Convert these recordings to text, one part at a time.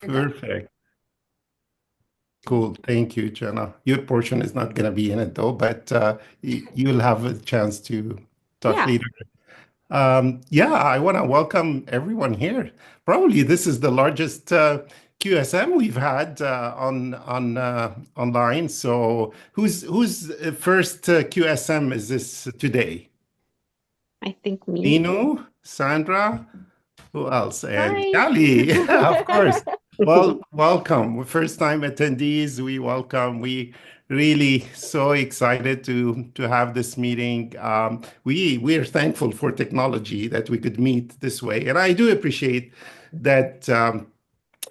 We're good. Perfect. Cool. Thank you, Jenna. Your portion is not going to be in it though, but you'll have a chance to talk Yeah, later. Yeah, I want to welcome everyone here. Probably this is the largest QSM we've had on online. So who's first QSM is this today? I think me. Nino, Sandra? Who else? And Hi. Kali, of course. Well, welcome. First time attendees, we welcome. We really so excited to have this meeting. We're thankful for technology that we could meet this way, and I do appreciate that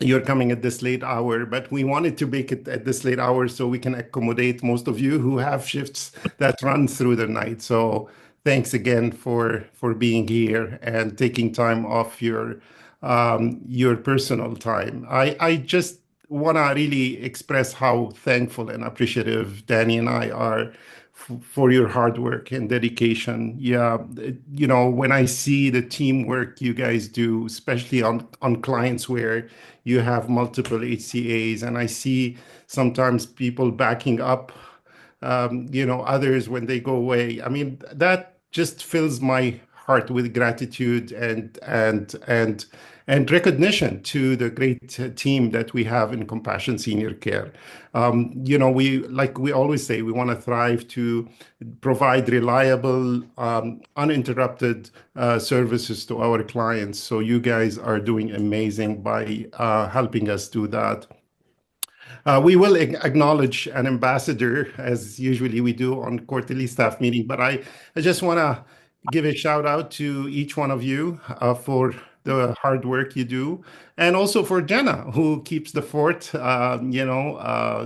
you're coming at this late hour, but we wanted to make it at this late hour so we can accommodate most of you who have shifts that run through the night. So thanks again for being here and taking time off your personal time. I just want to really express how thankful and appreciative Danny and I are for your hard work and dedication. Yeah, when I see the teamwork you guys do, especially on clients where you have multiple HCAs, and I see sometimes people backing up, others when they go away. I mean, that just fills my heart with gratitude and recognition to the great team that we have in Compassion Senior Care. We always say, we want to thrive to provide reliable, uninterrupted services to our clients. So you guys are doing amazing by helping us do that. We will acknowledge an ambassador, as usually we do on quarterly staff meeting, but I just want to give a shout out to each one of you for the hard work you do, and also for Jenna, who keeps the fort,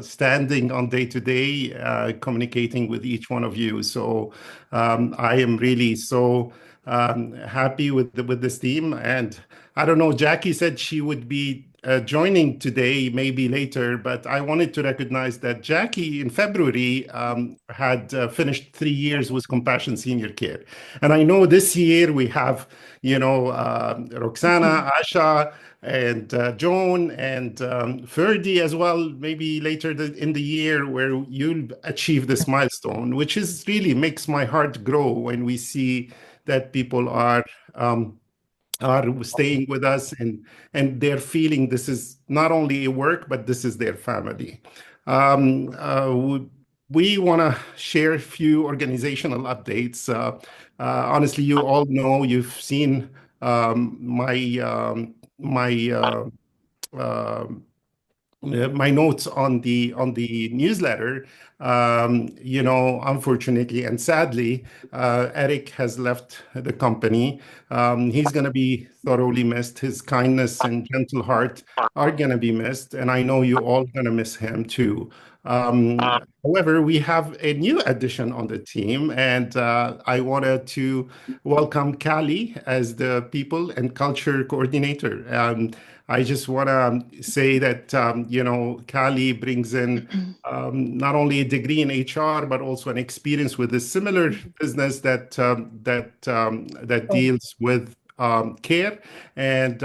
standing on day to day, communicating with each one of you. So I am really so happy with this team. And I don't know, Jackie said she would be joining today, maybe later, but I wanted to recognize that Jackie in February had finished 3 years with Compassion Senior Care. And I know this year we have, Roxana, Asha, and Joan and Ferdy as well, maybe later in the year where you'll achieve this milestone, which is really makes my heart grow when we see that people are staying with us and they're feeling this is not only a work, but this is their family. We want to share a few organizational updates. Honestly, you all know, you've seen uh, my notes on the newsletter. Unfortunately and sadly, Eric has left the company. He's going to be thoroughly missed. His kindness and gentle heart are going to be missed, and I know you all going to miss him too. However, we have a new addition on the team, and I wanted to welcome Kali as the People and Culture Coordinator. I just want to say that, Kali brings in not only a degree in HR, but also an experience with a similar business that deals with care, and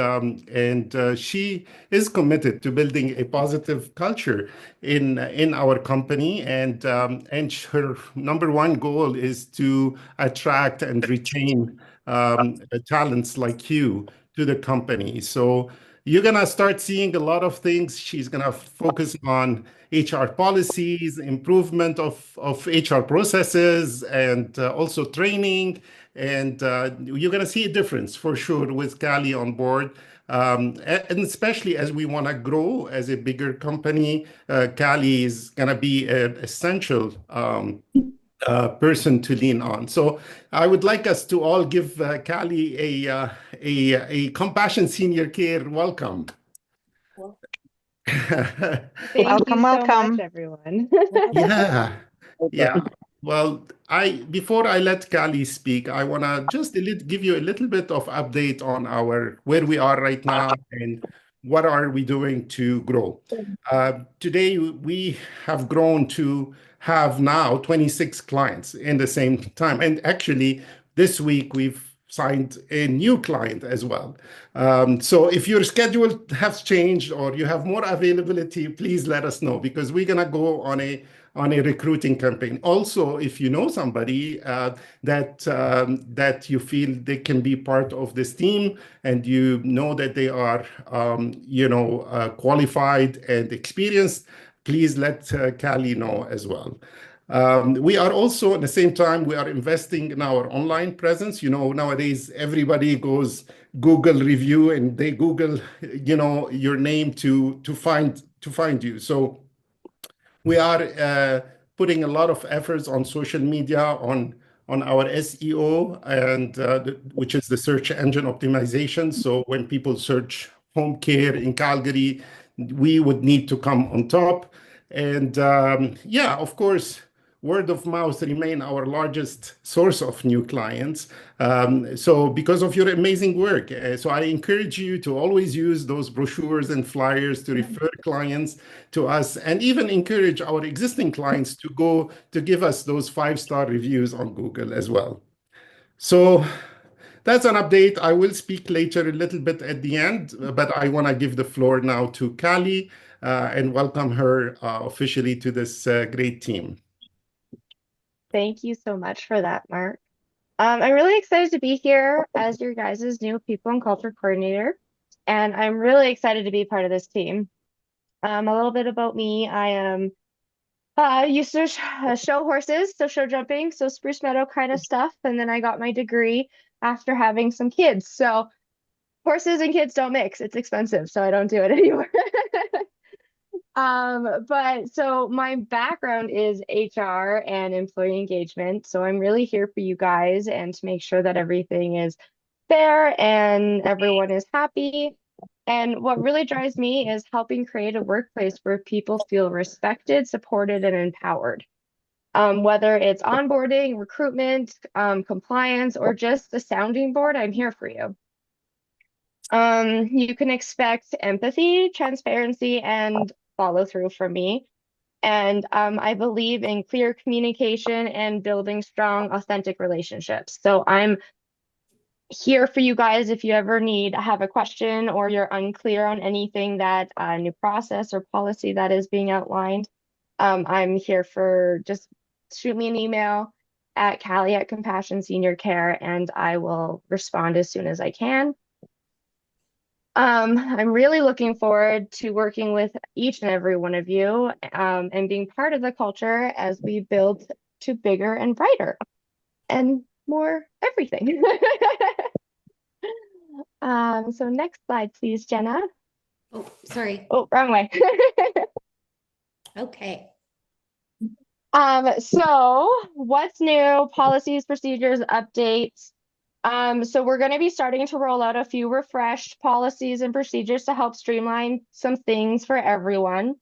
she is committed to building a positive culture in our company, and her number one goal is to attract and retain talents like you to the company. So you're going to start seeing a lot of things. She's going to focus on HR policies, improvement of HR processes, and also training. And you're going to see a difference for sure with Kali on board. And especially as we want to grow as a bigger company, Kali is going to be an essential person to lean on. So I would like us to all give Kali a Compassion Senior Care welcome. Thank you Welcome, so much, welcome. everyone. Yeah, yeah. Well, I before I let Kali speak, I want to just give you a little bit of update on our where we are right now and what are we doing to grow. Today we have grown to have now 26 clients in the same time, and actually this week we've signed a new client as well. So if your schedule has changed or you have more availability, please let us know because we're gonna go on a recruiting campaign. Also, if you know somebody that you feel they can be part of this team and you know that they are qualified and experienced, please let Callie know as well. We are also at the same time we are investing in our online presence. Nowadays everybody goes Google review and they Google your name to find you. So we are putting a lot of efforts on social media, on our SEO, and which is the search engine optimization. So when people search home care in Calgary, we would need to come on top. And yeah, of course, word of mouth remain our largest source of new clients. So because of your amazing work, so I encourage you to always use those brochures and flyers to refer clients to us, and even encourage our existing clients to go to give us those 5-star reviews on Google as well. So that's an update. I will speak later a little bit at the end, but I want to give the floor now to Kali and welcome her officially to this great team. Thank you so much for that, Mark. I'm really excited to be here as your guys' new people and culture coordinator, and I'm really excited to be part of this team. A little bit about me. I am used to show horses, so show jumping, so Spruce Meadow kind of stuff, and then I got my degree after having some kids. So horses and kids don't mix. It's expensive, so I don't do it anymore. But so my background is HR and employee engagement. So I'm really here for you guys and to make sure that everything is fair and everyone is happy. And what really drives me is helping create a workplace where people feel respected, supported, and empowered. Whether it's onboarding, recruitment, compliance, or just the sounding board, I'm here for you. You can expect empathy, transparency, and follow through from me. And I believe in clear communication and building strong, authentic relationships. So I'm here for you guys if you ever have a question or you're unclear on anything that new process or policy that is being outlined. I'm here for just shoot me an email at Callie at Compassion Senior Care and I will respond as soon as I can. I'm really looking forward to working with each and every one of you and being part of the culture as we build to bigger and brighter and more everything. So next slide, please, Jenna. Oh, sorry. Oh, wrong way. Okay. So what's new? Policies, procedures, updates. So we're going to be starting to roll out a few refreshed policies and procedures to help streamline some things for everyone.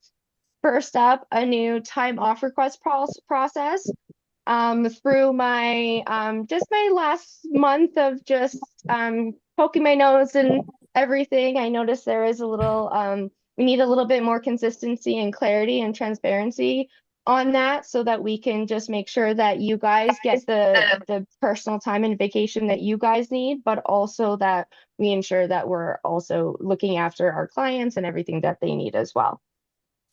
First up, a new time off request process. Through my just my last month of just poking my nose and everything, I noticed there is a little we need a little bit more consistency and clarity and transparency on that so that we can just make sure that you guys get the personal time and vacation that you guys need, but also that we ensure that we're also looking after our clients and everything that they need as well.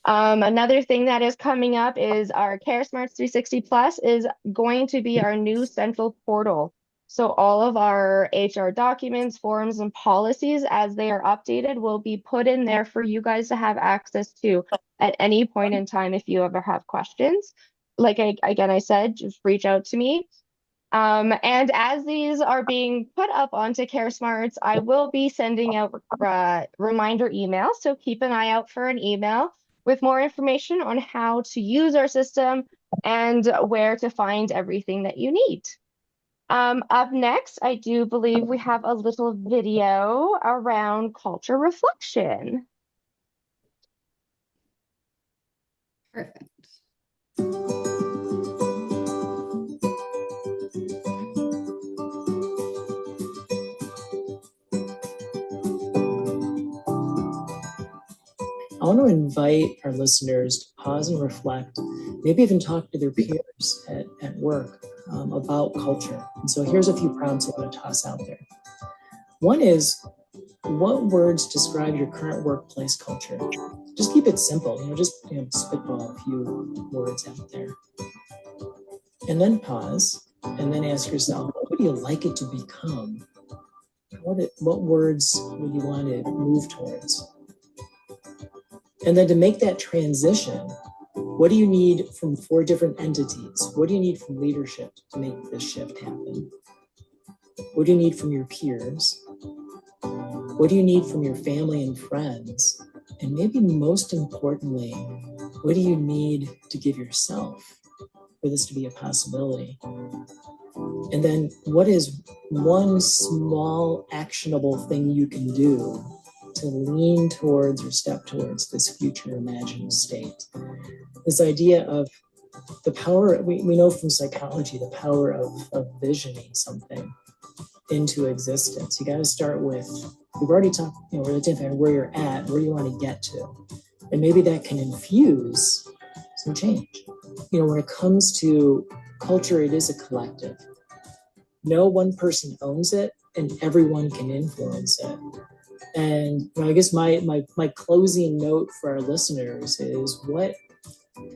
Another thing that is coming up is our CareSmarts 360 Plus is going to be our new central portal. So all of our HR documents, forms, and policies as they are updated will be put in there for you guys to have access to at any point in time if you ever have questions. Like I said, just reach out to me. And as these are being put up onto CareSmarts, I will be sending out reminder emails. So keep an eye out for an email with more information on how to use our system and where to find everything that you need. Up next, I do believe we have a little video around culture reflection. Perfect. I want to invite our listeners to pause and reflect, maybe even talk to their peers at work about culture. And so here's a few prompts I want to toss out there. One is, what words describe your current workplace culture? Just keep it simple, just spitball a few words out there. And then pause, and then ask yourself, what would you like it to become? What words would you want to move towards? And then to make that transition, what do you need from 4 different entities? What do you need from leadership to make this shift happen? What do you need from your peers? What do you need from your family and friends? And maybe most importantly, what do you need to give yourself for this to be a possibility? And then what is one small actionable thing you can do to lean towards or step towards this future imagined state? This idea of the power, we know from psychology, the power of visioning something into existence. You got to start with, we've already talked, we're identifying where you're at, where you want to get to. And maybe that can infuse some change. When it comes to culture, it is a collective. No one person owns it, and everyone can influence it. And I guess my closing note for our listeners is, what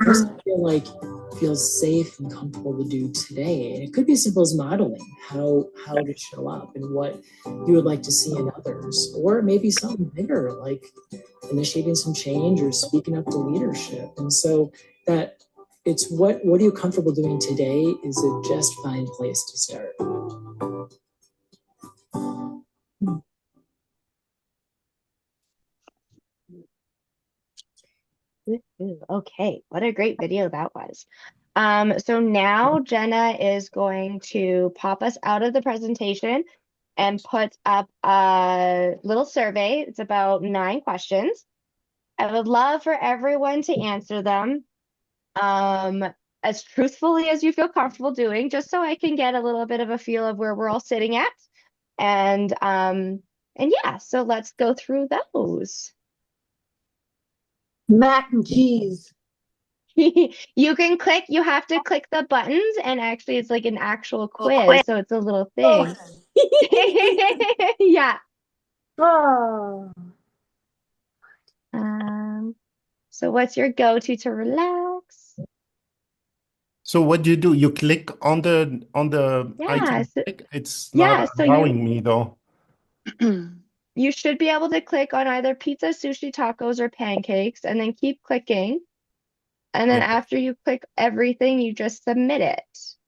does it feel like feels safe and comfortable to do today? And it could be as simple as modeling how to show up and what you would like to see in others, or maybe something bigger like initiating some change or speaking up to leadership. And so that it's what are you comfortable doing today is a just fine place to start. Okay, what a great video that was. So now Jenna is going to pop us out of the presentation and put up a little survey. It's about 9 questions. I would love for everyone to answer them as truthfully as you feel comfortable doing, just so I can get a little bit of a feel of where we're all sitting at. And yeah, so let's go through those. Mac and cheese. You have to click the buttons, and actually it's like an actual quiz, so it's a little thing. Oh. Yeah. Oh. So what's your go-to to relax? So what do? You click on the icon. It's not allowing me though. You should be able to click on either pizza, sushi, tacos, or pancakes, and then keep clicking. And then after you click everything, you just submit it.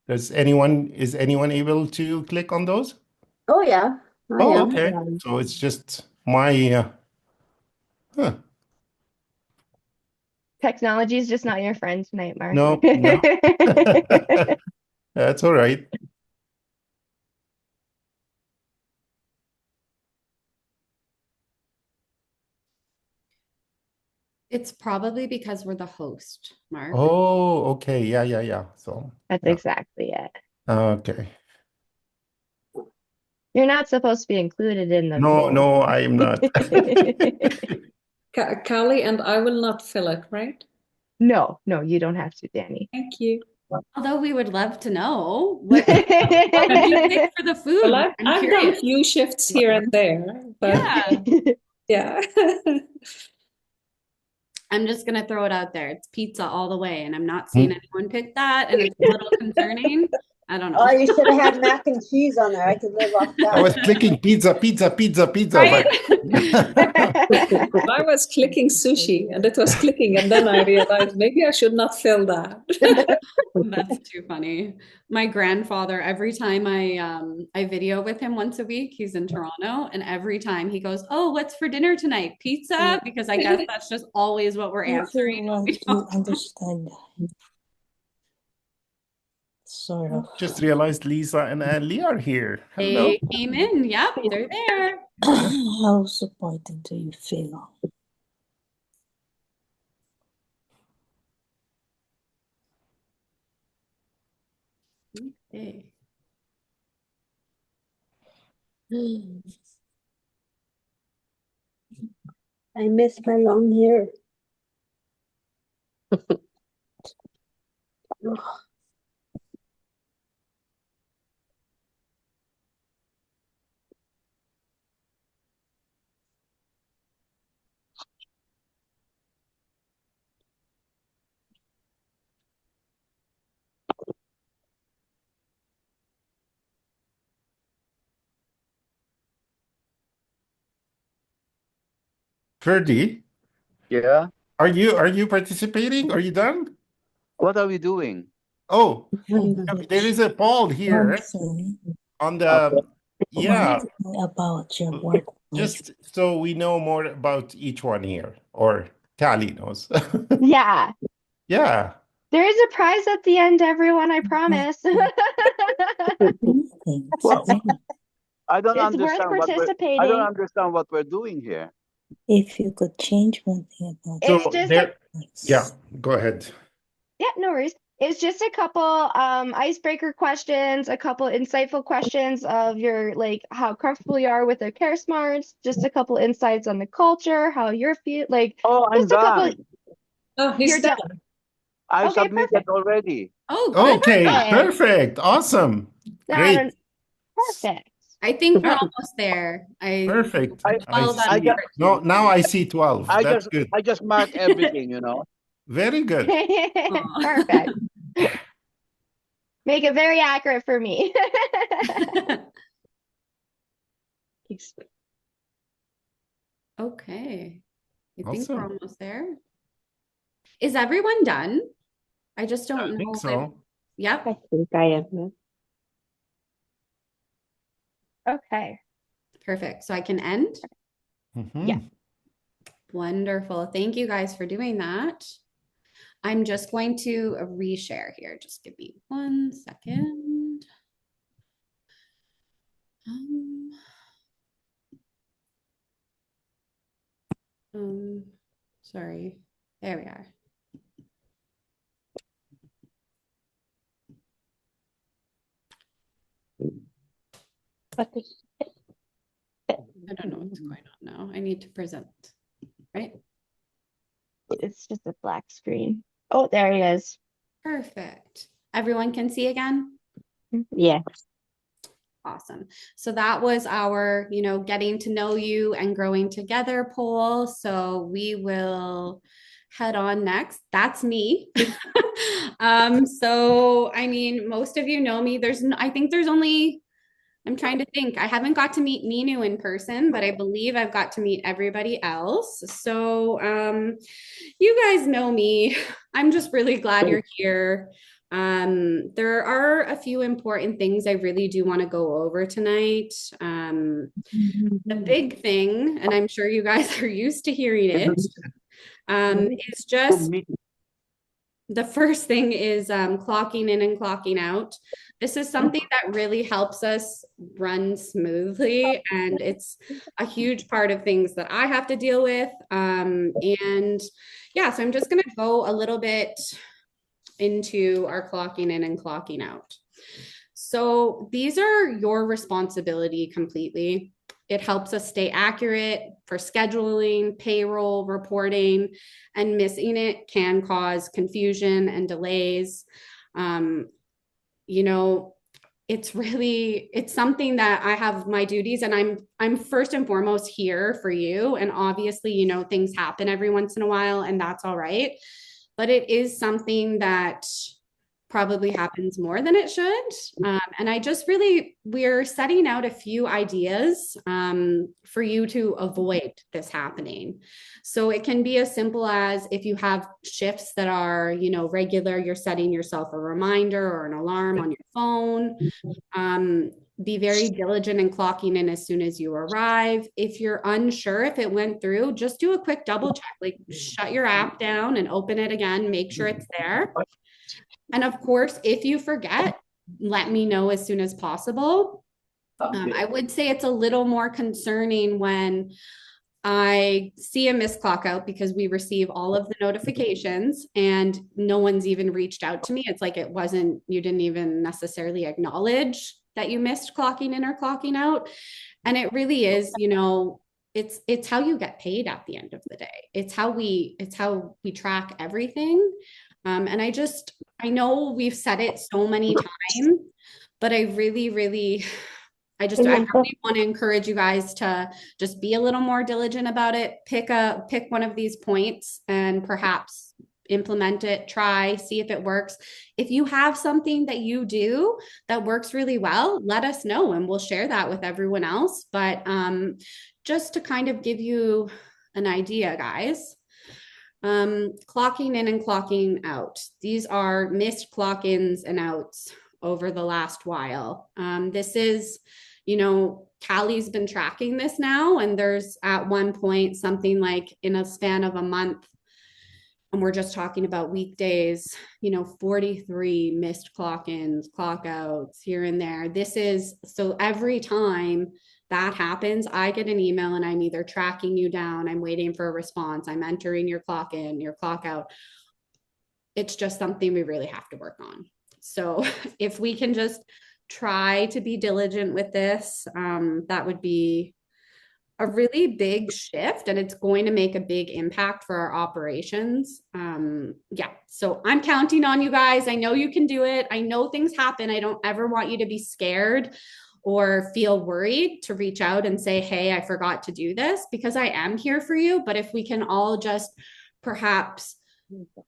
Is anyone able to click on those? Oh yeah. Okay. So it's just my Technology is just not your friend tonight, Mark. No. That's all right. It's probably because we're the host, Mark. Oh, okay. Yeah. So that's exactly it. Okay. You're not supposed to be included in the No, I am not. Callie and I will not fill it, right? No, you don't have to, Danny. Thank you. Although we would love to know what did you pick for the food? Well, I've done a few shifts here and there, but yeah. I'm just gonna throw it out there. It's pizza all the way, and I'm not seeing anyone pick that, and it's a little concerning. I don't know. Oh, you should have had mac and cheese on there. I could live off that. I was clicking pizza. Right? I was clicking sushi, and it was clicking, and then I realized maybe I should not fill that. That's too funny. My grandfather, every time I video with him once a week, he's in Toronto, and every time he goes, "Oh, what's for dinner tonight? Pizza?" Because I guess that's just always what we're answering. Understand. Sort of. Just realized Lisa and Andy are here. Hello. They came in. Yep, they're there. How supported do you feel? Okay. I miss my long hair. Ferdy, Yeah. are you participating? Are you done? What are we doing? Oh, Language. there is a poll here Something, on Okay. the, yeah, something about your workplace. just so we know more about each one here, or Tally knows. Yeah. Yeah. There is a prize at the end, everyone, I promise. Anything. Well, Any. I don't It's worth understand participating. what we're doing here. If you could change one thing about It's So just there, yeah, workplace. go ahead. yeah, no worries. It's just a couple icebreaker questions, a couple insightful questions of your like how comfortable you are with the care smarts, just a couple insights on the culture, how you're feel like Oh, I'm just a couple. done. Oh, You're he's done. done. I Okay, submitted perfect. already. Oh, good. Okay, Perfect. perfect. Awesome. I Great. don't perfect. I think we're Yeah, almost there. perfect. I 12 out I of see. just 13. No, now I see 12. That's good. I just mark everything, you know. Very good. Perfect. Make it very accurate for me. Okay. I think we're Awesome. almost there. Is everyone done? I just I don't think know. so. Yep. I think I am. Okay. Perfect. So I can end. Mhm. Yeah. Wonderful. Thank you guys for doing that. I'm just going to reshare here. Just give me 1 second. Um, sorry. There we are. I don't know what's going on now. I need to present, right? It's just a black screen. Oh, there he is. Perfect. Everyone can see again? Yeah. Awesome. So that was our, getting to know you and growing together poll. So we will head on next. That's me. So I mean, most of you know me. I think there's only, I'm trying to think. I haven't got to meet Minu in person, but I believe I've got to meet everybody else. So you guys know me. I'm just really glad you're here. There are a few important things I really do want to go over tonight. The big thing, and I'm sure you guys are used to hearing it, is just the first thing is clocking in and clocking out. This is something that really helps us run smoothly, and it's a huge part of things that I have to deal with. And yeah, so I'm just going to go a little bit into our clocking in and clocking out. So these are your responsibility completely. It helps us stay accurate for scheduling, payroll, reporting, and missing it can cause confusion and delays. It's something that I have my duties, and I'm first and foremost here for you. And obviously, things happen every once in a while, and that's all right. But it is something that probably happens more than it should. And we're setting out a few ideas for you to avoid this happening. So it can be as simple as if you have shifts that are, regular, you're setting yourself a reminder or an alarm on your phone. Be very diligent in clocking in as soon as you arrive. If you're unsure if it went through, just do a quick double check, like shut your app down and open it again, make sure it's there. And of course, if you forget, let me know as soon as possible. I would say it's a little more concerning when I see a missed clock out because we receive all of the notifications and no one's even reached out to me. It's like you didn't even necessarily acknowledge that you missed clocking in or clocking out. And it really is, it's how you get paid at the end of the day. It's how we track everything. And I know we've said it so many times, but I really want to encourage you guys to just be a little more diligent about it. Pick one of these points and perhaps implement it, see if it works. If you have something that you do that works really well, let us know and we'll share that with everyone else. But just to kind of give you an idea, guys. Clocking in and clocking out. These are missed clock-ins and outs over the last while. This is, Callie's been tracking this now, and there's at one point something like in a span of a month, and we're just talking about weekdays, 43 missed clock-ins, clock-outs here and there. This is, so every time that happens, I get an email and I'm either tracking you down, I'm waiting for a response, I'm entering your clock in, your clock out. It's just something we really have to work on. So if we can just try to be diligent with this, that would be a really big shift, and it's going to make a big impact for our operations. Yeah, so I'm counting on you guys. I know you can do it. I know things happen. I don't ever want you to be scared or feel worried to reach out and say, hey, I forgot to do this, because I am here for you. But if we can all just perhaps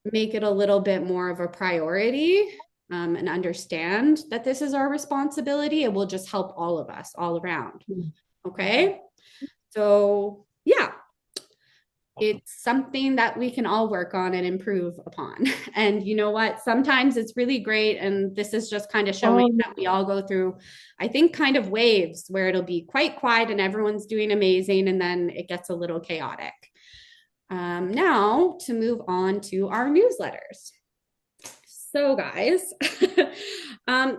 make it a little bit more of a priority, and understand that this is our responsibility, it will just help all of us all around. Okay. So yeah, it's something that we can all work on and improve upon. And you know what? Sometimes it's really great. And this is just kind of showing that we all go through, I think, kind of waves where it'll be quite quiet and everyone's doing amazing. And then it gets a little chaotic. Now to move on to our newsletters. So guys,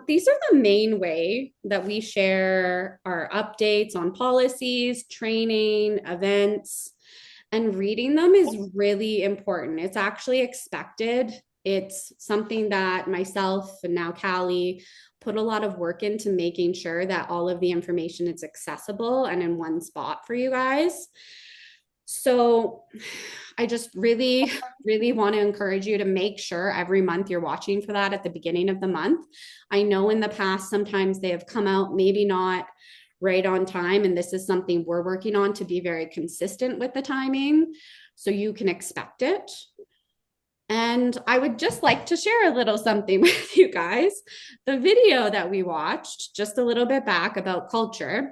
these are the main way that we share our updates on policies, training, events, and reading them is really important. It's actually expected. It's something that myself and now Callie put a lot of work into making sure that all of the information is accessible and in one spot for you guys. So I just really, really want to encourage you to make sure every month you're watching for that at the beginning of the month. I know in the past, sometimes they have come out, maybe not right on time. And this is something we're working on to be very consistent with the timing, so you can expect it. And I would just like to share a little something with you guys. The video that we watched just a little bit back about culture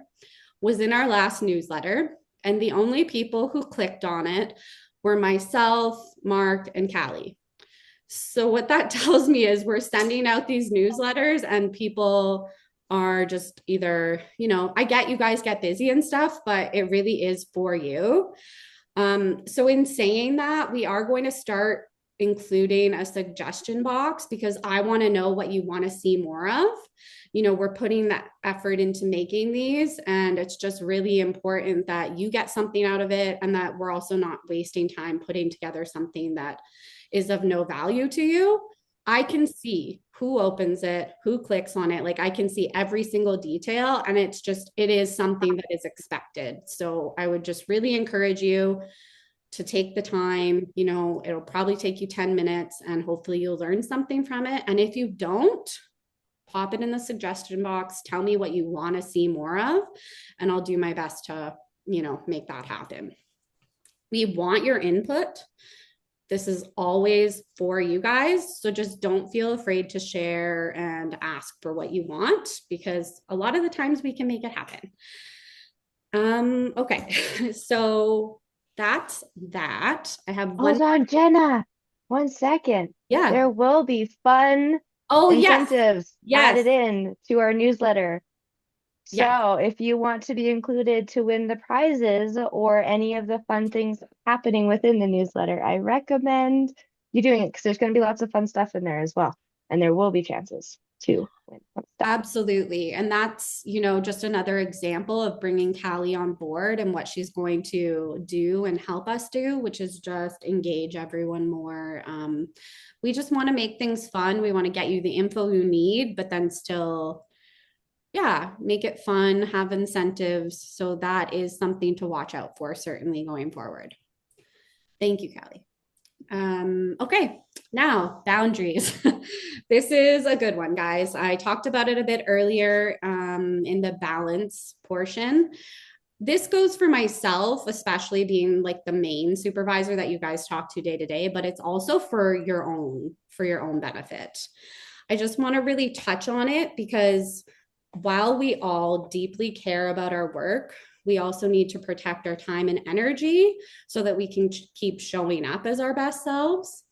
was in our last newsletter. And the only people who clicked on it were myself, Mark, and Callie. So what that tells me is we're sending out these newsletters and people are just either, I get you guys get busy and stuff, but it really is for you. So in saying that, we are going to start including a suggestion box, because I want to know what you want to see more of. We're putting that effort into making these, and it's just really important that you get something out of it, and that we're also not wasting time putting together something that is of no value to you. I can see who opens it, who clicks on it. Like, I can see every single detail, and it is something that is expected. So I would just really encourage you to take the time. It'll probably take you 10 minutes, and hopefully you'll learn something from it. And if you don't, pop it in the suggestion box, tell me what you want to see more of, and I'll do my best to, make that happen. We want your input. This is always for you guys. So just don't feel afraid to share and ask for what you want, because a lot of the times we can make it happen. Okay, so that's that. I have Hold on, Jenna. 1 second. Yeah. There will be fun incentives added in to our newsletter. So if you want to be included to win the prizes or any of the fun things happening within the newsletter, I recommend you doing it, because there's going to be lots of fun stuff in there as well. And there will be chances to win fun stuff. Absolutely. And that's, just another example of bringing Callie on board and what she's going to do and help us do, which is just engage everyone more. We just want to make things fun. We want to get you the info you need, but then still, make it fun, have incentives. So that is something to watch out for, certainly going forward. Thank you, Callie. Okay, now boundaries. This is a good one, guys. I talked about it a bit earlier in the balance portion. This goes for myself, especially being like the main supervisor that you guys talk to day to day, but it's also for your own benefit. I just want to really touch on it, because while we all deeply care about our work, we also need to protect our time and energy so that we can keep showing up as our best selves.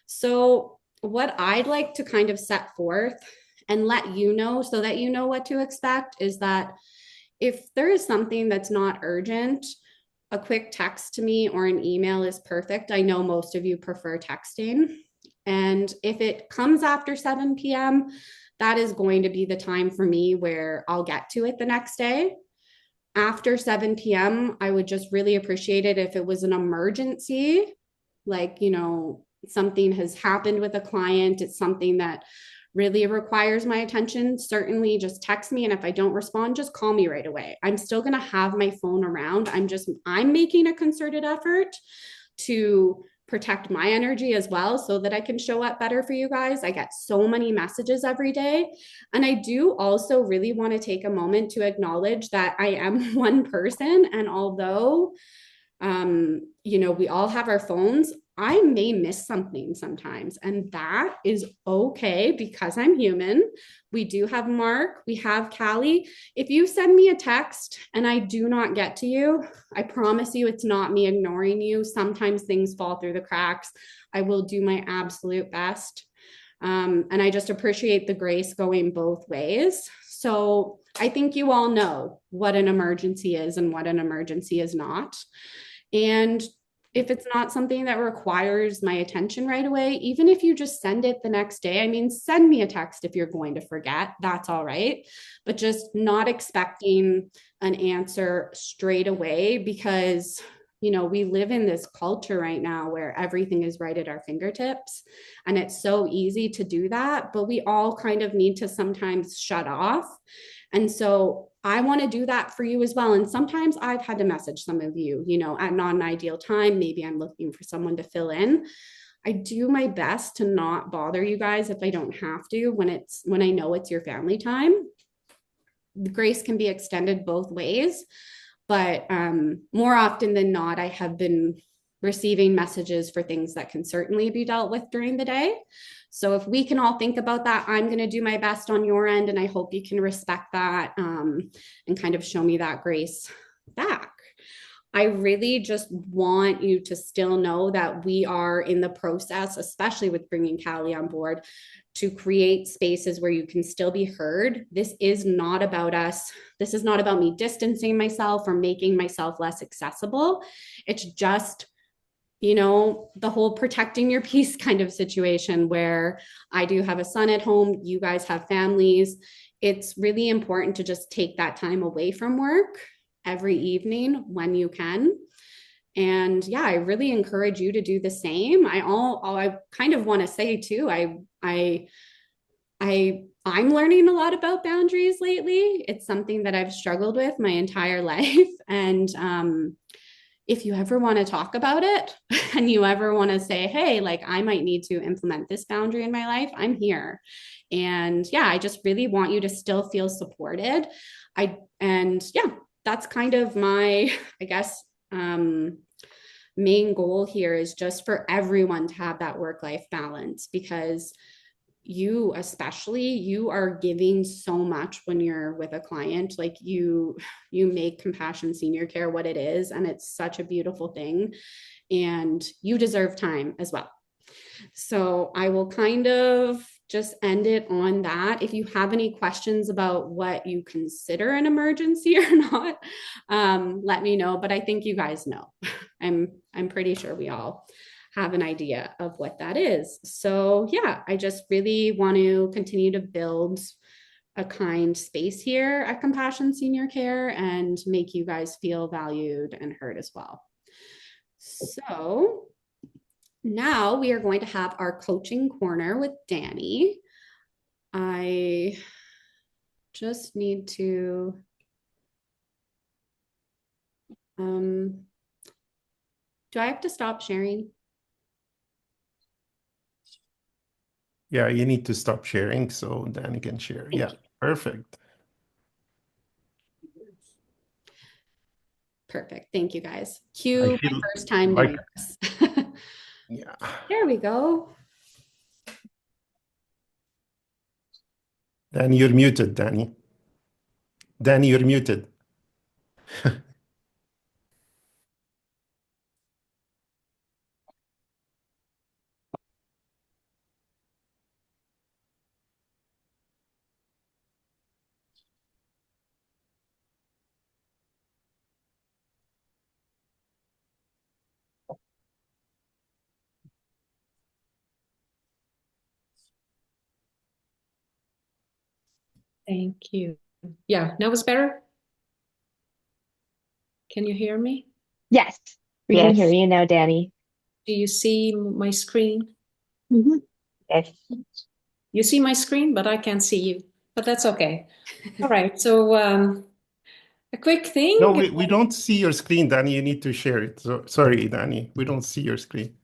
So, what I'd like to kind of set forth and let you know so that you know what to expect is that if there is something that's not urgent, a quick text to me or an email is perfect. I know most of you prefer texting. And if it comes after 7 p.m., that is going to be the time for me where I'll get to it the next day. After 7 p.m., I would just really appreciate it if it was an emergency, like, something has happened with a client, it's something that really requires my attention, certainly just text me. And if I don't respond, just call me right away. I'm still going to have my phone around. I'm making a concerted effort to protect my energy as well so that I can show up better for you guys. I get so many messages every day. And I do also really want to take a moment to acknowledge that I am one person. And although, we all have our phones, I may miss something sometimes, and that is okay because I'm human. We do have Mark, we have Callie. If you send me a text and I do not get to you, I promise you it's not me ignoring you. Sometimes things fall through the cracks. I will do my absolute best. And I just appreciate the grace going both ways. So I think you all know what an emergency is and what an emergency is not. And if it's not something that requires my attention right away, even if you just send it the next day, I mean, send me a text if you're going to forget, that's all right. But just not expecting an answer straight away because, we live in this culture right now where everything is right at our fingertips. And it's so easy to do that, but we all kind of need to sometimes shut off. And so I want to do that for you as well. And sometimes I've had to message some of you, at not an ideal time. Maybe I'm looking for someone to fill in. I do my best to not bother you guys if I don't have to when I know it's your family time. The grace can be extended both ways, but more often than not, I have been receiving messages for things that can certainly be dealt with during the day. So if we can all think about that, I'm going to do my best on your end, and I hope you can respect that and kind of show me that grace back. I really just want you to still know that we are in the process, especially with bringing Callie on board, to create spaces where you can still be heard. This is not about us. This is not about me distancing myself or making myself less accessible. It's just, the whole protecting your peace kind of situation where I do have a son at home. You guys have families. It's really important to just take that time away from work every evening when you can. And yeah, I really encourage you to do the same. I kind of want to say too, I'm learning a lot about boundaries lately. It's something that I've struggled with my entire life. And if you ever want to talk about it and you ever want to say, hey, like I might need to implement this boundary in my life, I'm here. And yeah, I just really want you to still feel supported. That's kind of my, I guess, main goal here is just for everyone to have that work-life balance, because you are giving so much when you're with a client. Like you make compassion senior care what it is, and it's such a beautiful thing, and you deserve time as well. So I will kind of just end it on that. If you have any questions about what you consider an emergency or not, let me know. But I think you guys know. I'm pretty sure we all have an idea of what that is. So yeah, I just really want to continue to build a kind space here at Compassion Senior Care and make you guys feel valued and heard as well. So now we are going to have our coaching corner with Danny. I just need to do I have to stop sharing? Yeah, you need to stop sharing so Danny can share. Yeah, perfect. Perfect. Thank you, guys. Cue my first time like, doing this. Yeah. There we go. Danny, you're muted, Danny. Danny, you're muted. Thank you. Yeah, now it's better. Can you hear me? Yes, we can hear Yes. you now, Danny. Do you see my screen? Mhm. Yes. You see my screen, but I can't see you. But that's okay. All right. So a quick thing. No, we don't see your screen, Danny. You need to share it. So, sorry, Danny. We don't see your screen.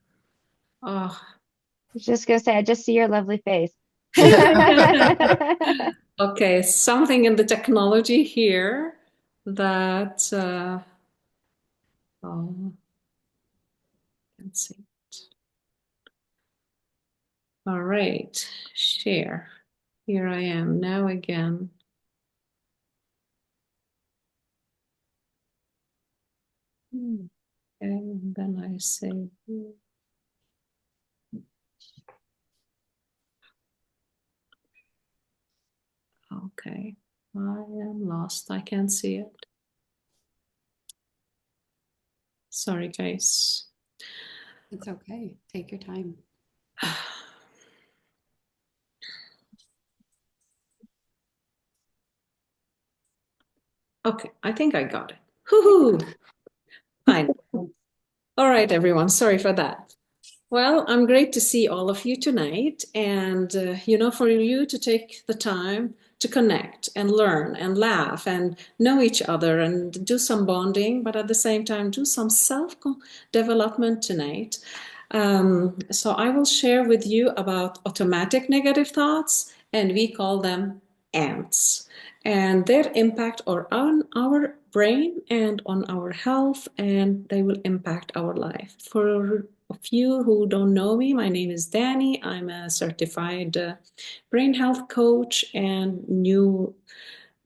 Oh. I was just gonna say, I just see your lovely face. Okay, something in the technology here that oh, can't see it. All right, share. Here I am now again. Okay, and then I say, okay, I am lost. I can't see it. Sorry, guys. It's okay. Take your time. Okay, I think I got it. Hoo-hoo! Fine. All right, everyone. Sorry for that. Well, I'm great to see all of you tonight, and for you to take the time to connect and learn and laugh and know each other and do some bonding, but at the same time do some self-development tonight. So I will share with you about automatic negative thoughts, and we call them ants, and their impact are on our brain and on our health, and they will impact our life. For a few who don't know me, my name is Danny. I'm a certified brain health coach and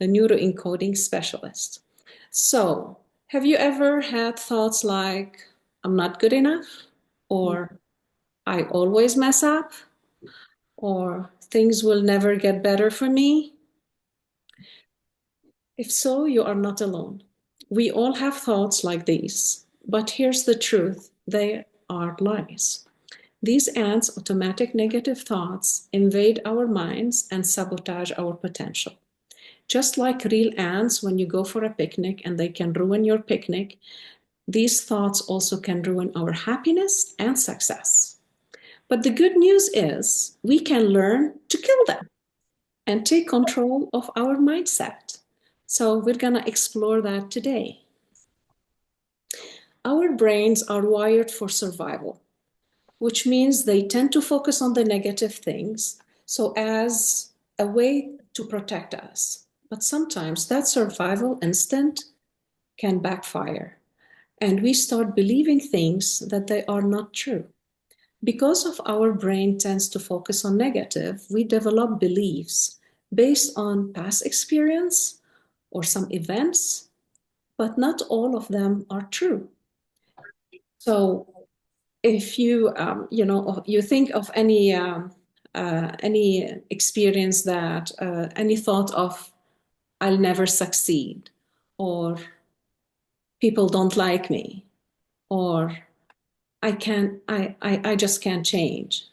a neuroencoding specialist. So, have you ever had thoughts like, I'm not good enough? Or I always mess up? Or things will never get better for me? If so, you are not alone. We all have thoughts like these, but here's the truth, they are lies. These ants' automatic negative thoughts invade our minds and sabotage our potential. Just like real ants, when you go for a picnic and they can ruin your picnic, these thoughts also can ruin our happiness and success. But the good news is we can learn to kill them and take control of our mindset. So we're going to explore that today. Our brains are wired for survival, which means they tend to focus on the negative things, so as a way to protect us. But sometimes that survival instinct can backfire, and we start believing things that they are not true. Because of our brain tends to focus on negative, we develop beliefs based on past experience or some events, but not all of them are true. So if you think of any experience that any thought of I'll never succeed, or people don't like me, or I just can't change.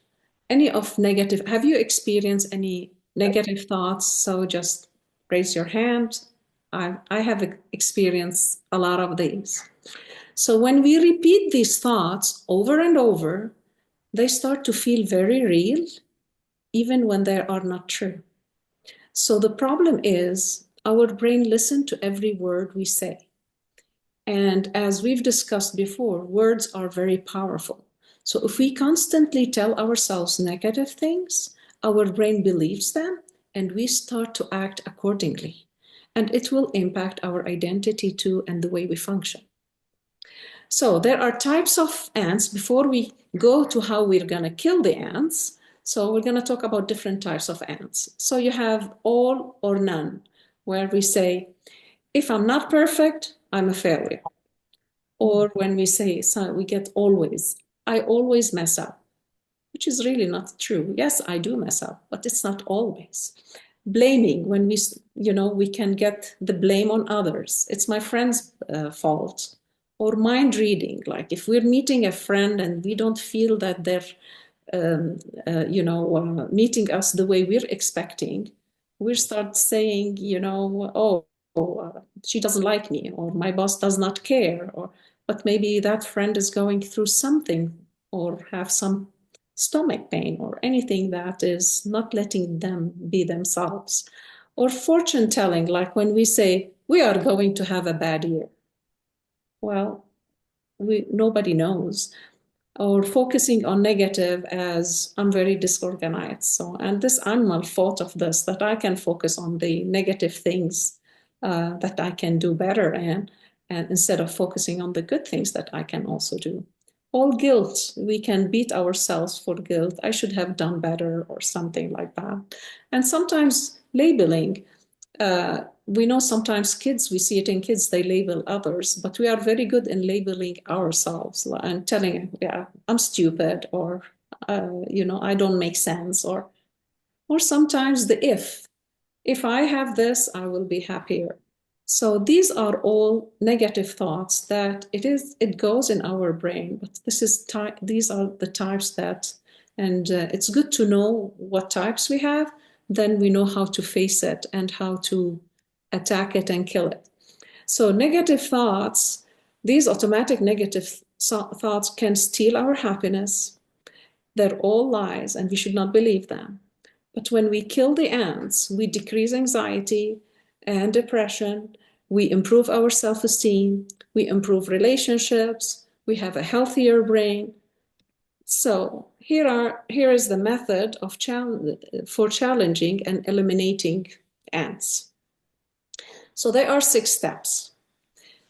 Any of negative, have you experienced any negative thoughts? So just raise your hand. I have experienced a lot of these. So when we repeat these thoughts over and over, they start to feel very real, even when they are not true. So the problem is our brain listens to every word we say. And as we've discussed before, words are very powerful. So if we constantly tell ourselves negative things, our brain believes them and we start to act accordingly. And it will impact our identity too and the way we function. So there are types of ants. Before we go to how we're going to kill the ants, so we're going to talk about different types of ants. So you have all or none, where we say, if I'm not perfect, I'm a failure. Or when we say, so we get always, I always mess up, which is really not true. Yes, I do mess up, but it's not always. Blaming, when we can get the blame on others. It's my friend's fault. Or mind reading, like if we're meeting a friend and we don't feel that they're meeting us the way we're expecting, we start saying, oh, she doesn't like me, or my boss does not care, but maybe that friend is going through something or have some stomach pain or anything that is not letting them be themselves. Or fortune telling, like when we say, we are going to have a bad year. Well, nobody knows. Or focusing on negative as I'm very disorganized. So, and this animal thought of this, that I can focus on the negative things that I can do better and instead of focusing on the good things that I can also do. All guilt, we can beat ourselves for guilt. I should have done better or something like that. And sometimes labeling, we know sometimes kids, we see it in kids, they label others, but we are very good in labeling ourselves and telling, yeah, I'm stupid, or, I don't make sense, or sometimes the if I have this, I will be happier. So these are all negative thoughts that it goes in our brain, but these are the types that, and it's good to know what types we have, then we know how to face it and how to attack it and kill it. So negative thoughts, these automatic negative thoughts can steal our happiness. They're all lies and we should not believe them. But when we kill the ants, we decrease anxiety and depression, we improve our self-esteem, we improve relationships, we have a healthier brain. So here is the method for challenging and eliminating ants. So there are 6 steps.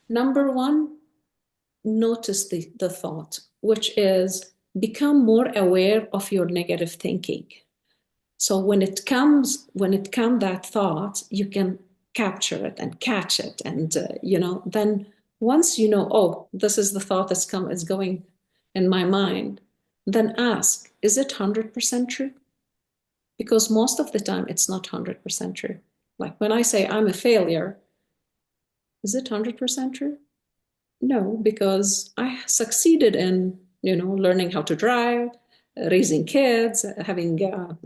Number 1, notice the thought, which is become more aware of your negative thinking. So when it comes that thought, you can capture it and catch it, and then once oh, this is the thought is going in my mind, then ask, is it 100% true? Because most of the time it's not 100% true. Like when I say I'm a failure, is it 100% true? No, because I succeeded in learning how to drive, raising kids, having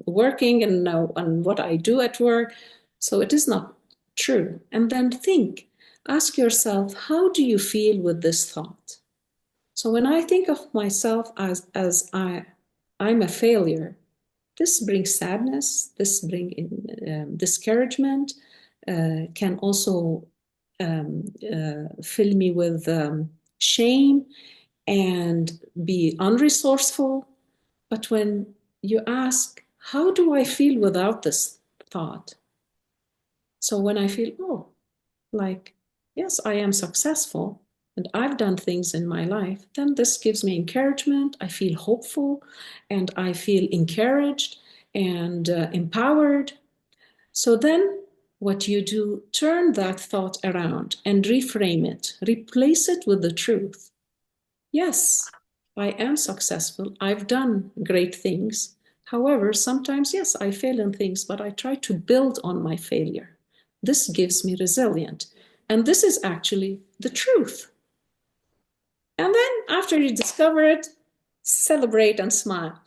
working, and what I do at work. So it is not true. And then ask yourself, how do you feel with this thought? So when I think of myself as I'm a failure, this brings sadness, this brings discouragement, can also fill me with shame and be unresourceful. But when you ask, how do I feel without this thought? So when I feel, oh, like, yes, I am successful and I've done things in my life, then this gives me encouragement. I feel hopeful and I feel encouraged and empowered. So then what you do, turn that thought around and reframe it, replace it with the truth. Yes, I am successful. I've done great things. However, sometimes, yes, I fail in things, but I try to build on my failure. This gives me resilience. And this is actually the truth. And then after you discover it, celebrate and smile.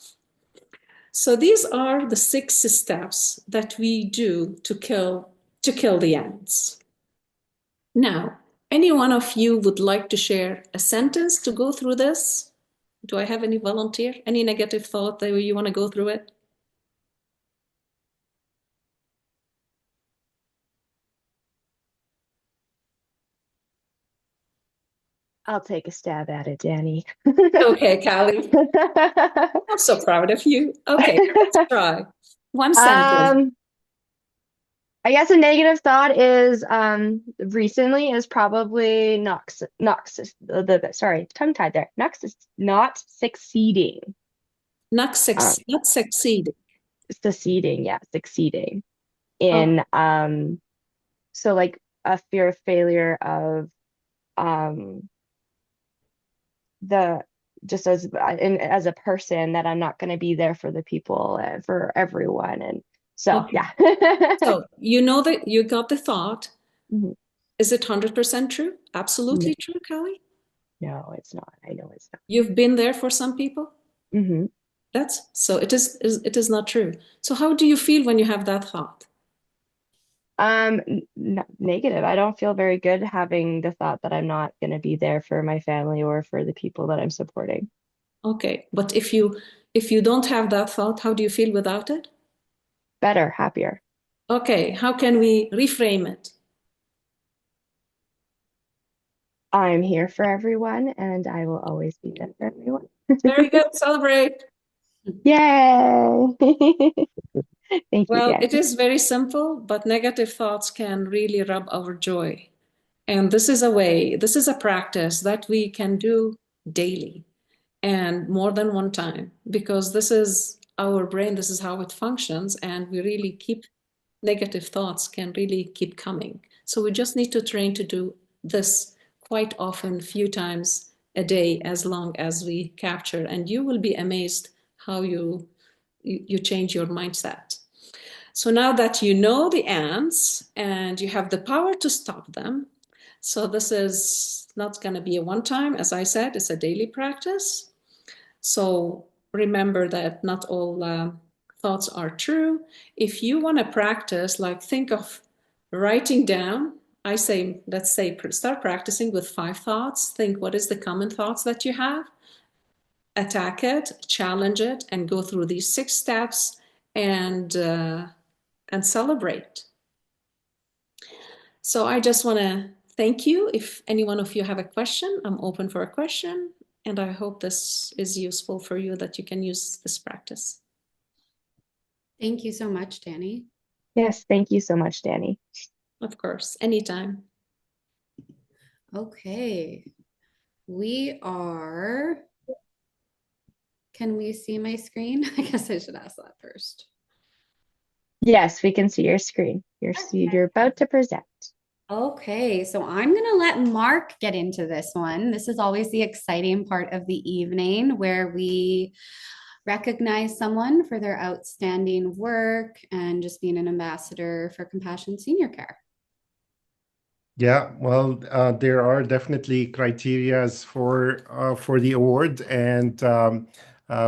So these are the 6 steps that we do to kill the ants. Now, any one of you would like to share a sentence to go through this? Do I have any volunteer? Any negative thought that you want to go through it? I'll take a stab at it, Danny. Okay, Callie. I'm so proud of you. Okay, let's try. One sentence. I guess a negative thought is recently is probably not sorry, tongue tied there. Not succeeding. Not succeeding. Succeeding, yeah, succeeding in so like a fear of failure of the just as a person, that I'm not going to be there for the people, for everyone, and so Okay. yeah. So you know that you got the thought. Mhm. Is it 100% true? Absolutely true, Callie? No, it's not. I know it's not. You've been there for some people? Mm-hmm. So it is not true. So how do you feel when you have that thought? Negative. I don't feel very good having the thought that I'm not going to be there for my family or for the people that I'm supporting. Okay, but if you don't have that thought, how do you feel without it? Better, happier. Okay, how can we reframe it? I'm here for everyone and I will always be there for everyone. Very good. Celebrate. Yay! Thank you, Well, Danny. it is very simple, but negative thoughts can really rub our joy. And this is a practice that we can do daily and more than one time, because this is our brain, this is how it functions, and we really keep negative thoughts can really keep coming. So we just need to train to do this quite often, few times a day, as long as we capture, and you will be amazed how you change your mindset. So now that you know the ants and you have the power to stop them, so this is not going to be a one time, as I said, it's a daily practice. So remember that not all thoughts are true. If you want to practice, like think of writing down, I say, let's say, start practicing with 5 thoughts. Think what is the common thoughts that you have, attack it, challenge it, and go through these 6 steps and celebrate. So I just want to thank you. If any one of you have a question, I'm open for a question. And I hope this is useful for you, that you can use this practice. Thank you so much, Danny. Yes, thank you so much, Danny. Of course, anytime. Okay. Can we see my screen? I guess I should ask that first. Yes, we can see your screen. You're about to present. Okay, so I'm going to let Mark get into this one. This is always the exciting part of the evening where we recognize someone for their outstanding work and just being an ambassador for Compassion Senior Care. Yeah, well, there are definitely criterias for the award, and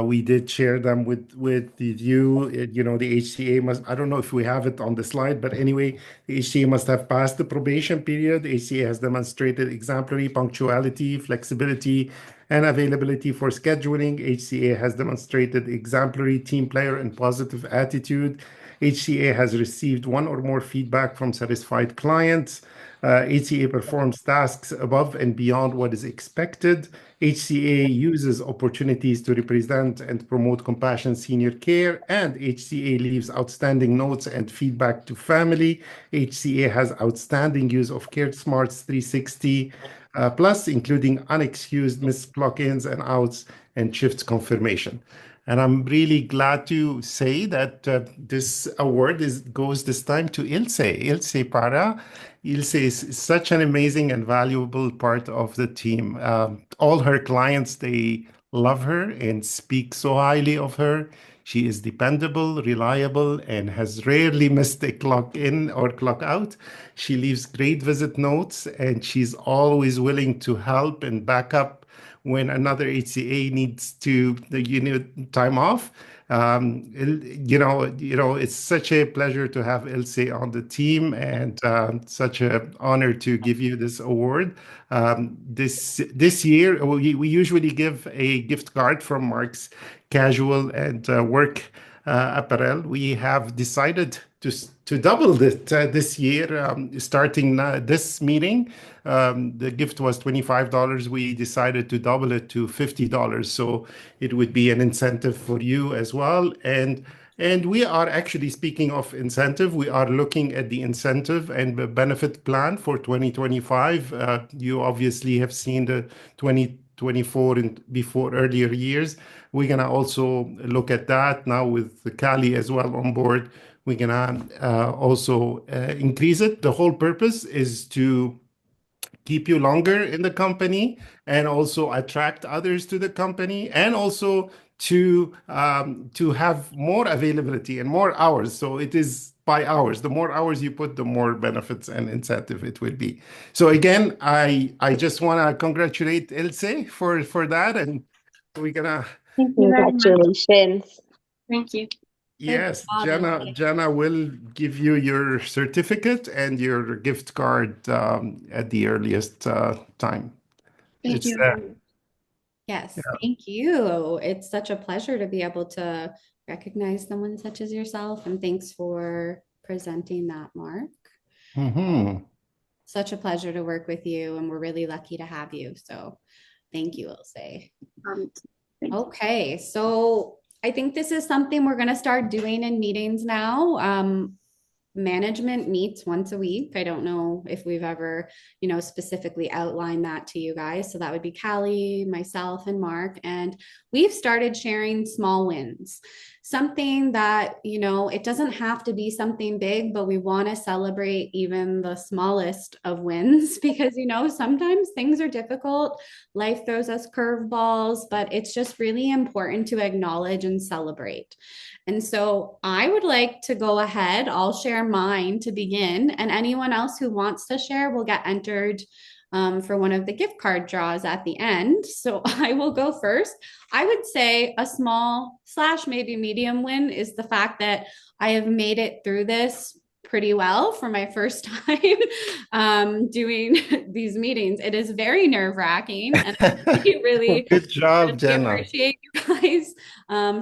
we did share them with you. You know, the HCA must. I don't know if we have it on the slide, but anyway, the HCA must have passed the probation period. The HCA has demonstrated exemplary punctuality, flexibility, and availability for scheduling. HCA has demonstrated exemplary team player and positive attitude. HCA has received one or more feedback from satisfied clients. HCA performs tasks above and beyond what is expected. HCA uses opportunities to represent and promote compassion senior care, and HCA leaves outstanding notes and feedback to family. HCA has outstanding use of CareSmarts 360 plus, including unexcused missed clock-ins and outs and shifts confirmation. And I'm really glad to say that this award goes this time to Ilse. Ilse Para. Ilse is such an amazing and valuable part of the team. All her clients, they love her and speak so highly of her. She is dependable, reliable, and has rarely missed a clock in or clock out. She leaves great visit notes, and she's always willing to help and back up when another HCA needs to, time off. It's such a pleasure to have Ilse on the team, and such an honor to give you this award. This year, we usually give a gift card from Mark's Casual and Work Apparel. We have decided to double it this year, starting this meeting. The gift was $25. We decided to double it to $50, so it would be an incentive for you as well. And we are actually, speaking of incentive, we are looking at the incentive and the benefit plan for 2025. You obviously have seen the 2024 and before earlier years. We're gonna also look at that now with the Cali as well on board. We're gonna also increase it. The whole purpose is to keep you longer in the company and also attract others to the company, and also to have more availability and more hours. So it is by hours. The more hours you put, the more benefits and incentive it will be. So again, I just want to congratulate Ilse for that, and we're gonna Thank you very much. Congratulations. Thank you. Good Yes, job, Elsie. Jenna will give you your certificate and your gift card at the earliest time. Thank It's you. there. Yes, thank you. It's such a pleasure to be able to recognize someone such as yourself, and thanks for presenting that, Mark. Hmm. Such a pleasure to work with you, and we're really lucky to have you. So thank you, Ilse. Um, thank you. Okay, so I think this is something we're going to start doing in meetings now. Management meets once a week. I don't know if we've ever, specifically outlined that to you guys. So that would be Callie, myself, and Mark. And we've started sharing small wins. Something that, it doesn't have to be something big, but we want to celebrate even the smallest of wins because, sometimes things are difficult. Life throws us curveballs, but it's just really important to acknowledge and celebrate. And so I would like to go ahead. I'll share mine to begin, and anyone else who wants to share will get entered for one of the gift card draws at the end. So I will go first. I would say a small slash maybe medium win is the fact that I have made it through this pretty well for my first time doing these meetings. It is very nerve wracking, and I really, Good job, really Jenna. appreciate you guys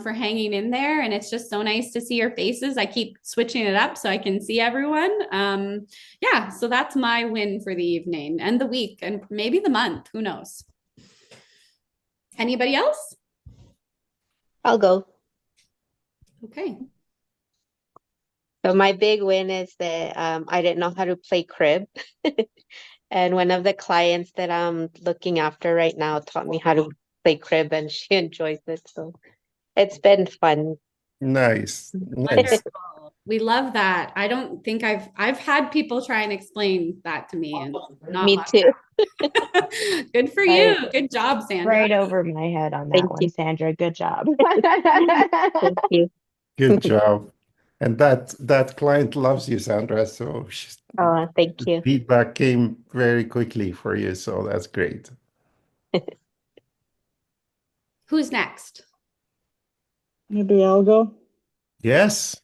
for hanging in there. And it's just so nice to see your faces. I keep switching it up so I can see everyone. Yeah, so that's my win for the evening and the week and maybe the month. Who knows? Anybody else? I'll go. Okay. So my big win is that I didn't know how to play crib. And one of the clients that I'm looking after right now taught me how to play crib and she enjoys it. So it's been fun. Nice. Nice. Wonderful. We love that. I don't think I've had people try and explain that to me and not Me love too. that. Good for you. Good job, Sandra. Right over my head on that Thank one, you. Sandra. Good job. Thank you. Good job. And that client loves you, Sandra. So Oh, thank the you. feedback came very quickly for you. So that's great. Who's next? Maybe I'll go. Yes.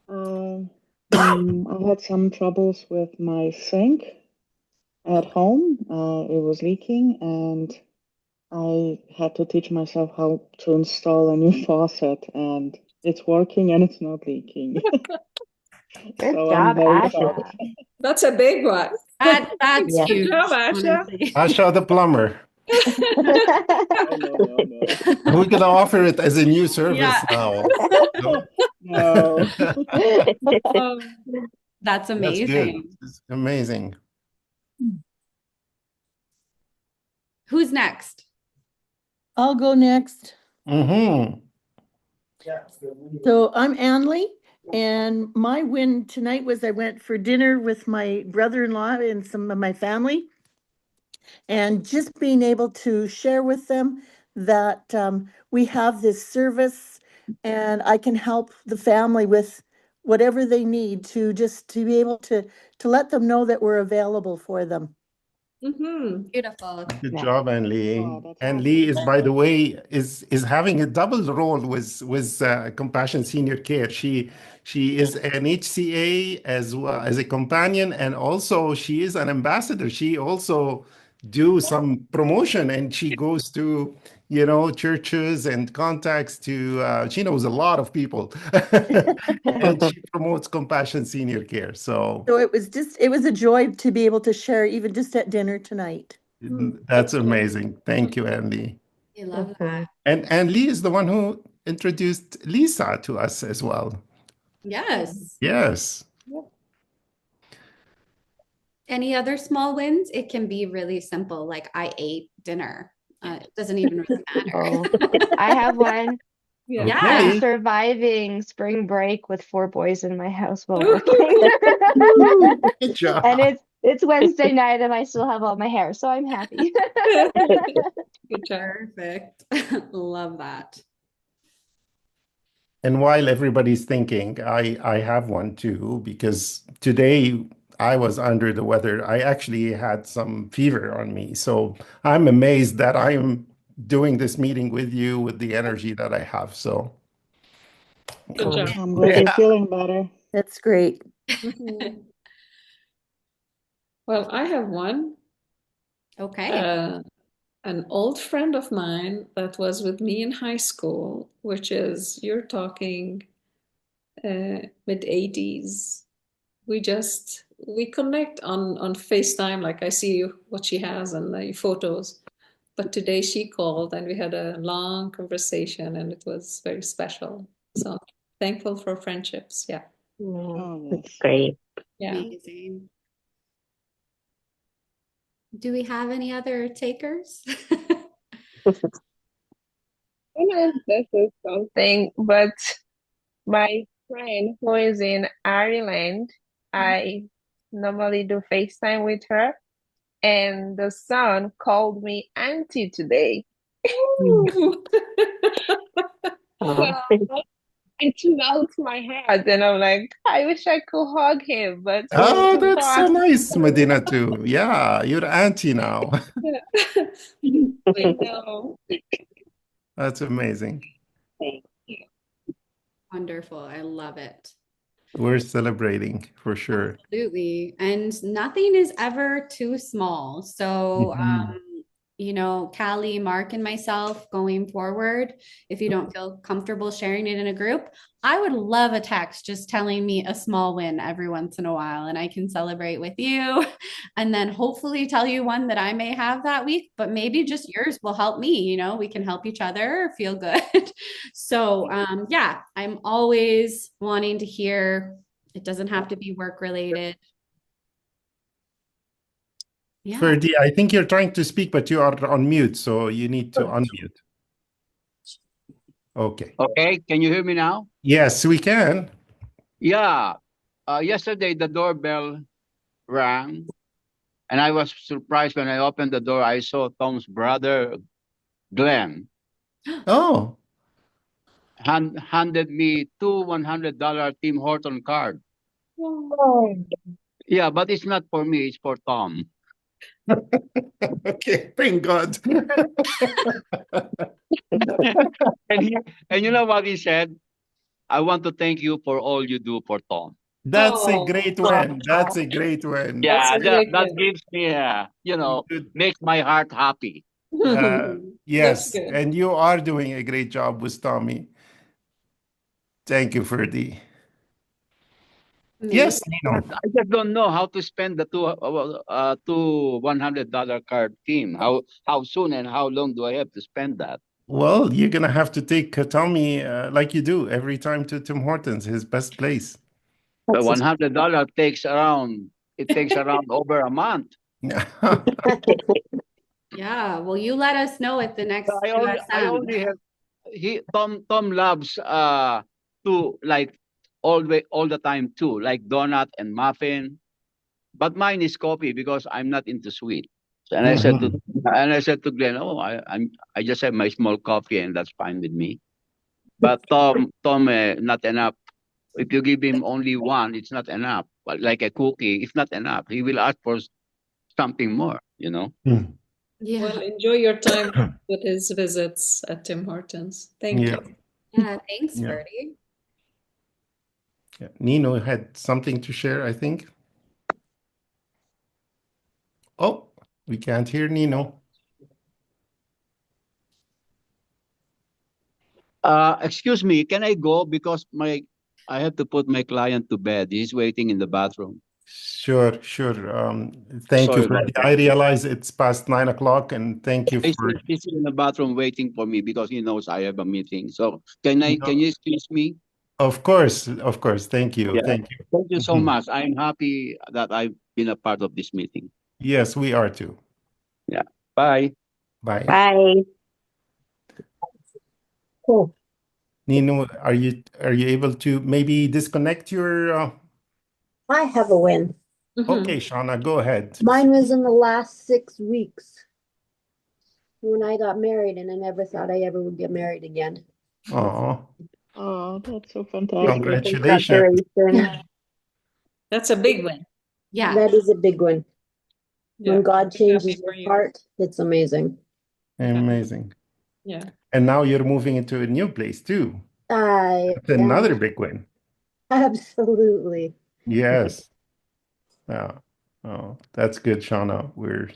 I had some troubles with my sink at home. It was leaking, and I had to teach myself how to install a new faucet, and it's working and it's not leaking. Good So I'm job, very Asha. proud. That's a big one. That's Yeah. Good huge. job, Asha. Honestly. Asha the plumber. No. We're going to offer it as a new service Yeah. now. No. That's That's amazing. good. It's amazing. Who's next? I'll go next. Mm-hmm. So I'm Anley, and my win tonight was I went for dinner with my brother-in-law and some of my family, and just being able to share with them that we have this service, and I can help the family with whatever they need to just to be able to let them know that we're available for them. Mhm. Beautiful. Good Yeah. job, Anne Lee. Oh, that's Anne awesome. Lee is, by the way, is having a double role with Compassion Senior Care. She is an HCA as well as a companion, and also she is an ambassador. She also do some promotion, and she goes to churches and contacts to. She knows a lot of people, and she promotes Compassion Senior Care. So So it was a joy to be able to share even just at dinner tonight. that's amazing. Thank you, Anne Lee. I love Mhm. that. And Lee is the one who introduced Lisa to us as well. Yes. Yes. Any other small wins? It can be really simple. Like I ate dinner. It doesn't even really matter. Oh, I have one. Yeah. I'm Okay. surviving spring break with 4 boys in my house while Woo-hoo. working. Good job. And it's Wednesday night and I still have all my hair, so I'm happy. Good job. Perfect. Love that. And while everybody's thinking, I have one too, because today I was under the weather. I actually had some fever on me. So I'm amazed that I'm doing this meeting with you with the energy that I have. So Good job. I'm glad you're feeling better. That's great. Mhm. Well, I have one. Okay. An old friend of mine that was with me in high school, which is, you're talking mid 80s. We connect on FaceTime, like I see what she has and the photos. But today she called and we had a long conversation and it was very special. So thankful for friendships. Yeah. Oh, That's yes. great. Yeah. Amazing. Do we have any other takers? I don't know if this is something, but my friend who is in Ireland, I normally do FaceTime with her, and the son called me auntie today. Ooh. Oh, So it melts my heart, and I'm like, I wish I could hug him, but Oh, so that's so far, nice, Medina, too. Yeah, you're auntie now. I know. That's amazing. Thank you. Wonderful. I love it. We're celebrating for sure. Absolutely. And nothing is ever too small. So, Mhm. Callie, Mark, and myself going forward, if you don't feel comfortable sharing it in a group, I would love a text just telling me a small win every once in a while, and I can celebrate with you. And then hopefully tell you one that I may have that week, but maybe just yours will help me. We can help each other feel good. So, yeah, I'm always wanting to hear. It doesn't have to be work related. Yeah. Ferdy, I think you're trying to speak, but you are on mute, so you need to unmute. Okay. Okay, can you hear me now? Yes, we can. Yeah. Yesterday the doorbell rang, and I was surprised when I opened the door. I saw Tom's brother, Glenn, Oh, handed me two $100 Tim Horton card. Oh, Yeah, but it's not for me. It's for Tom. okay. Thank God. and he, and you know what he said? I want to thank you for all you do for Tom. That's a Oh, great win. That's a great win. that's Yeah, a that great that win. gives me, Good. makes my heart happy. That's Yes, good. and you are doing a great job with Tommy. Thank you, Ferdy. Amazing. Yes, Nino. I just don't know how to spend the two $100 card team. How soon and how long do I have to spend that? Well, you're gonna have to take Tommy like you do every time to Tim Hortons, his best place. The $100 takes around over a month. Yeah. Well, you let us know at the next I QSM. only have Tom loves to like all the time too, like donut and muffin. But mine is coffee because I'm not into sweet. And I said to Mhm. Glenn, oh, I just have my small coffee and that's fine with me. But Tom, not enough. If you give him only one, it's not enough. But like a cookie, it's not enough. He will ask for something more. Mm. Yeah. Well, enjoy your time with his visits at Tim Hortons. Thank Yeah, you. Yeah. Thanks, yeah, Ferdy. yeah. Nino had something to share, I think. Oh, we can't hear Nino. Excuse me, can I go because I have to put my client to bed. He's waiting in the bathroom. Sure, sure. Thank you Sorry for about I that. realize it's past 9 o'clock, and thank you for He's in the bathroom waiting for me because he knows I have a meeting. So can you excuse me? Of course, of course. Thank you, Yeah. thank you. Thank you so Mhm. much. I'm happy that I've been a part of this meeting. Yes, we are too. Yeah. Bye. Bye. bye. cool. Nino, are you able to maybe disconnect your I have a win. Okay, Shauna, go ahead. Mine was in the last 6 weeks when I got married, and I never thought I ever would get married again. Oh, Oh, that's so fantastic. congratulations. Congratulations. That's a big win. Yeah. That is a big one. Yeah. When God Happy changes for your you. heart, it's amazing. Amazing. Yeah. And now you're moving into a new place too. I That's another big win. absolutely. Yes. Yeah. Oh, that's good, Shauna. We're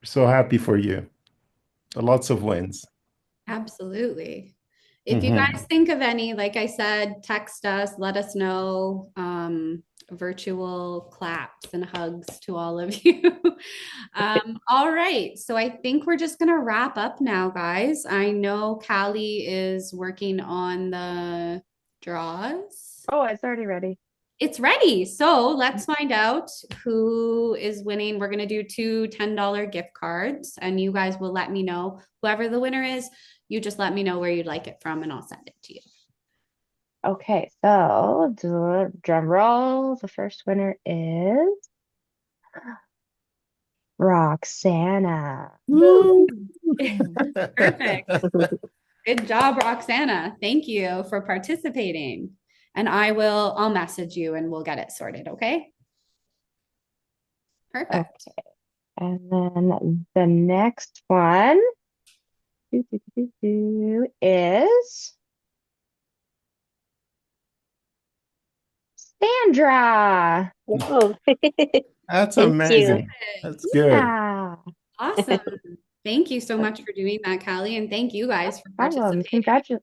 so happy for you. Lots of wins. Absolutely. If you Mhm. guys think of any, like I said, text us, let us know. Virtual claps and hugs to all of you. All right. So I think we're just going to wrap up now, guys. I know Callie is working on the draws. Oh, it's already ready. It's ready. So let's find out who is winning. We're going to do two $10 gift cards, and you guys will let me know. Whoever the winner is, you just let me know where you'd like it from, and I'll send it to you. Okay, so drum roll. The first winner is Roxana. Woo! Perfect. Good job, Roxana. Thank you for participating. And I'll message you and we'll get it sorted, okay? Perfect. Okay, and then the next one is Sandra. Oh, That's thank you. amazing. That's good. Yeah, Awesome. Thank you so much for doing that, Callie. And thank you guys for problem. participating.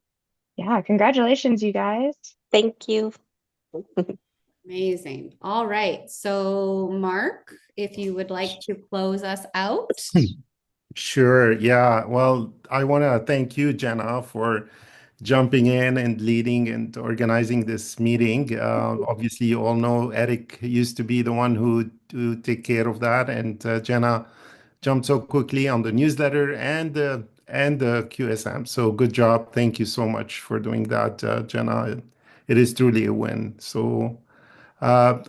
Congratulations, you guys. Thank you. Amazing. All right. So, Mark, if you would like to close us out. Sure. Yeah. Well, I want to thank you, Jenna, for jumping in and leading and organizing this meeting. Obviously, you all know Eric used to be the one who to take care of that, and Jenna jumped so quickly on the newsletter and the QSM. So good job. Thank you so much for doing that, Jenna. It is truly a win. So. Uh,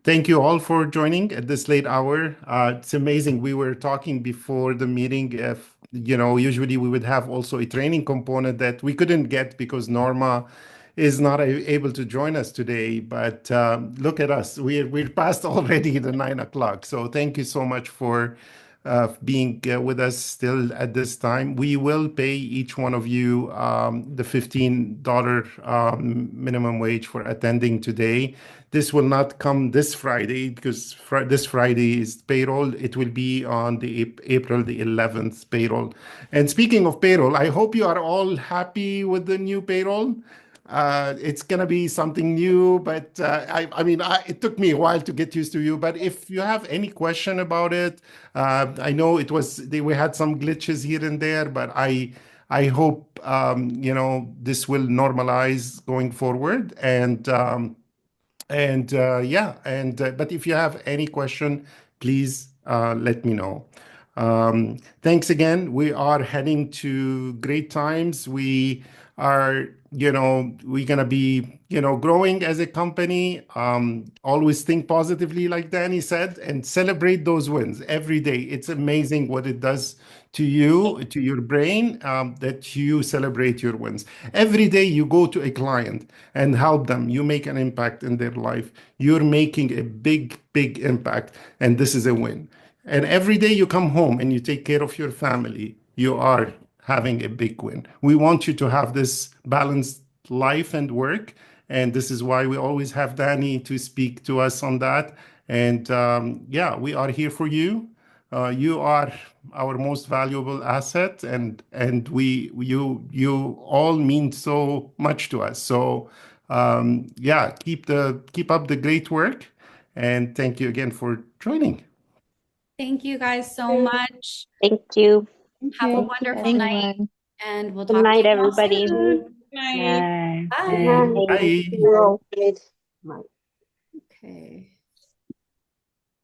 Thank you all for joining at this late hour. It's amazing. We were talking before the meeting. If usually we would have also a training component that we couldn't get because Norma is not able to join us today. But look at us. We're past already the 9 o'clock. So thank you so much for being with us still at this time. We will pay each one of you the $15 minimum wage for attending today. This will not come this Friday because this Friday is payroll. It will be on the April the 11th payroll. And speaking of payroll, I hope you are all happy with the new payroll. It's gonna be something new, but it took me a while to get used to you. But if you have any question about it, I know we had some glitches here and there, but I hope this will normalize going forward. But if you have any question, please let me know. Thanks again. We are heading to great times. We are, we're gonna be, growing as a company. Always think positively, like Danny said, and celebrate those wins every day. It's amazing what it does to you, to your brain, that you celebrate your wins. Every day you go to a client and help them, you make an impact in their life. You're making a big, big impact, and this is a win. And every day you come home and you take care of your family, you are having a big win. We want you to have this balanced life and work. And this is why we always have Danny to speak to us on that. And yeah, we are here for you. You are our most valuable asset, and you all mean so much to us. So yeah, keep up the great work, and thank you again for joining. Thank you guys so much. Thank you. Have a Thank you, wonderful night, everyone. and we'll Good talk to night, you all everybody. soon. Good night. Bye. Good night. Bye. Okay.